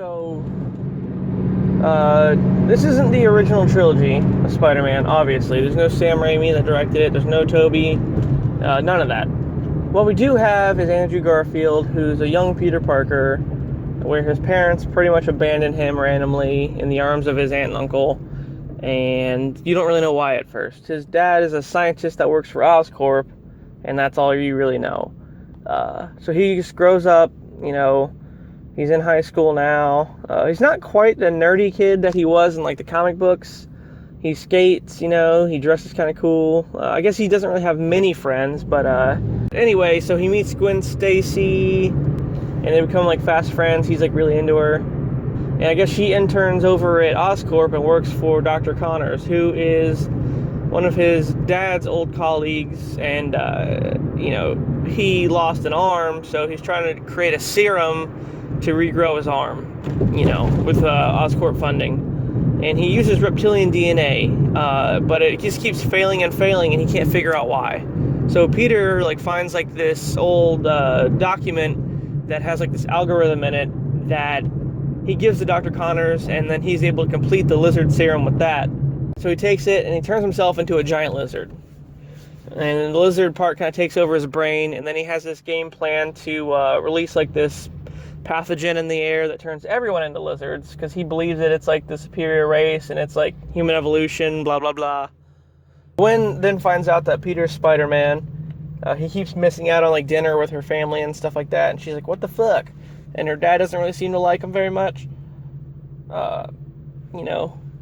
So, this isn't the original trilogy of Spider-Man, obviously. There's no Sam Raimi that directed it. There's no Tobey. None of that. What we do have is Andrew Garfield, who's a young Peter Parker, where his parents pretty much abandoned him randomly in the arms of his aunt and uncle, and you don't really know why at first. His dad is a scientist that works for Oscorp, and that's all you really know. So he just grows up, he's in high school now. He's not quite the nerdy kid that he was in, like, the comic books. He skates, he dresses kind of cool. I guess he doesn't really have many friends, but anyway, so he meets Gwen Stacy, and they become, like, fast friends. He's, like, really into her. And I guess she interns over at Oscorp and works for Dr. Connors, who is one of his dad's old colleagues, and, he lost an arm, so he's trying to create a serum to regrow his arm, with Oscorp funding. And he uses reptilian DNA, but it just keeps failing and failing, and he can't figure out why. So Peter, finds, this old document that has, this algorithm in it that he gives to Dr. Connors, and then he's able to complete the lizard serum with that. So he takes it, and he turns himself into a giant lizard. And the lizard part kind of takes over his brain, and then he has this game plan to release, this pathogen in the air that turns everyone into lizards, because he believes that it's, the superior race, and it's, human evolution, blah, blah, blah. Gwen then finds out that Peter's Spider-Man. He keeps missing out on, dinner with her family and stuff like that, and she's like, what the fuck? And her dad doesn't really seem to like him very much. But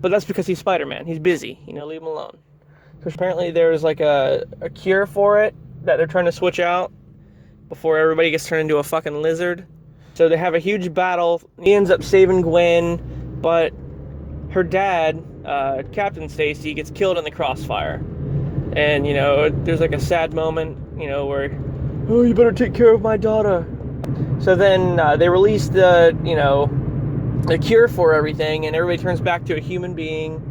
that's because he's Spider-Man. He's busy, leave him alone. So apparently there's, a cure for it that they're trying to switch out before everybody gets turned into a fucking lizard. So they have a huge battle. He ends up saving Gwen, but her dad, Captain Stacy, gets killed in the crossfire. And, there's a sad moment, where, oh, you better take care of my daughter. So then they release the cure for everything, and everybody turns back to a human being,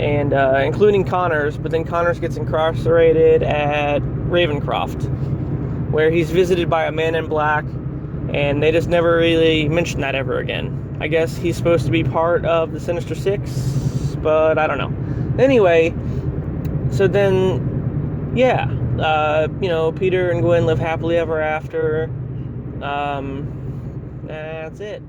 and including Connors, but then Connors gets incarcerated at Ravencroft, where he's visited by a man in black, and they just never really mention that ever again. I guess he's supposed to be part of the Sinister Six, but I don't know. Anyway, so then, yeah, Peter and Gwen live happily ever after. That's it.